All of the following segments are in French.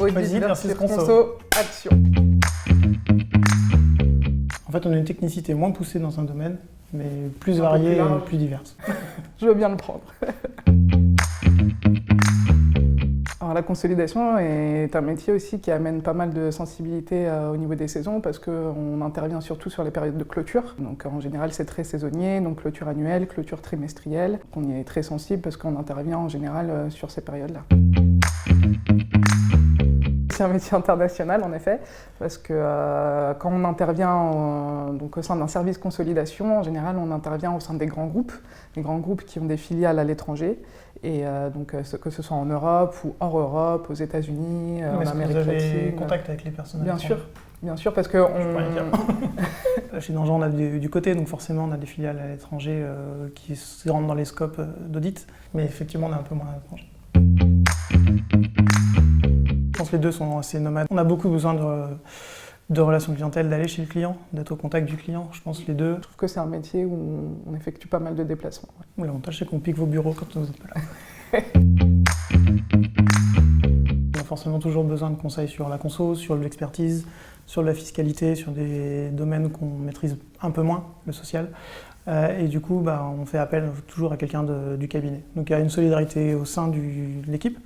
Audit versus conso, action. En fait, on a une technicité moins poussée dans un domaine, mais plus variée et plus diverse. Je veux bien le prendre. Alors, la consolidation est un métier aussi qui amène pas mal de sensibilité au niveau des saisons parce qu'on intervient surtout sur les périodes de clôture. Donc en général c'est très saisonnier, donc clôture annuelle, clôture trimestrielle. On y est très sensible parce qu'on intervient en général sur ces périodes-là. C'est un métier international en effet, parce que quand on intervient donc au sein d'un service consolidation, en général on intervient au sein des grands groupes qui ont des filiales à l'étranger, et donc que ce soit en Europe ou hors Europe, aux États-Unis, en Amérique latine. Vous avez contact avec les personnes? Bien sûr, parce que chez Dangean, on a du côté, donc forcément on a des filiales à l'étranger qui rentrent dans les scopes d'audit, mais effectivement on est un peu moins à l'étranger. Je pense que les deux sont assez nomades. On a beaucoup besoin de relations clientèle, d'aller chez le client, d'être au contact du client. Je pense les deux. Je trouve que c'est un métier où on effectue pas mal de déplacements. Ouais. L'avantage, c'est qu'on pique vos bureaux quand vous n'êtes pas là. On a forcément toujours besoin de conseils sur la conso, sur l'expertise, sur la fiscalité, sur des domaines qu'on maîtrise un peu moins, le social. Et du coup, on fait appel toujours à quelqu'un du cabinet. Donc il y a une solidarité au sein de l'équipe,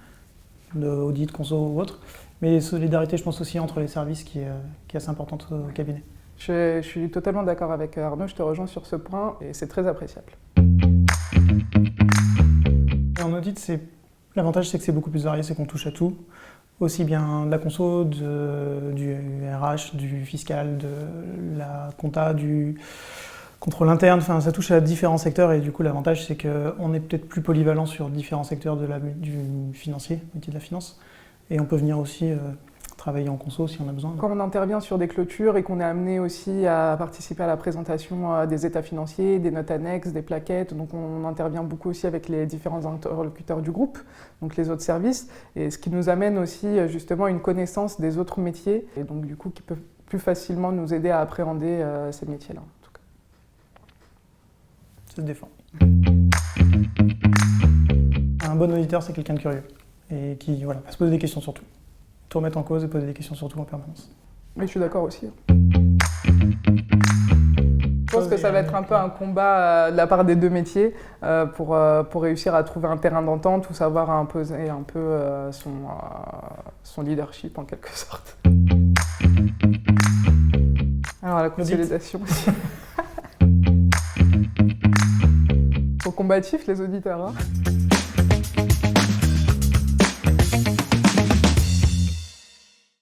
d'audit, conso ou autre, mais solidarité, je pense aussi entre les services qui est assez importante au cabinet. Je suis totalement d'accord avec Arnaud, je te rejoins sur ce point et c'est très appréciable. Et en audit, l'avantage c'est que c'est beaucoup plus varié, c'est qu'on touche à tout, aussi bien de la conso, du RH, du fiscal, de la compta, du contrôle interne, enfin ça touche à différents secteurs et du coup l'avantage c'est qu'on est peut-être plus polyvalent sur différents secteurs du financier, métier de la finance, et on peut venir aussi travailler en conso si on a besoin. Quand on intervient sur des clôtures et qu'on est amené aussi à participer à la présentation des états financiers, des notes annexes, des plaquettes, donc on intervient beaucoup aussi avec les différents interlocuteurs du groupe, donc les autres services, et ce qui nous amène aussi justement une connaissance des autres métiers, et donc du coup qui peuvent plus facilement nous aider à appréhender ces métiers-là. Ça se défend. Un bon auditeur, c'est quelqu'un de curieux et qui va se poser des questions sur tout. Tout remettre en cause et poser des questions sur tout en permanence. Oui, je suis d'accord aussi. Je pense que ça va être un peu un combat de la part des deux métiers pour réussir à trouver un terrain d'entente ou savoir imposer un peu son leadership en quelque sorte. Alors la consolidation aussi. Ils sont combatifs les auditeurs, hein.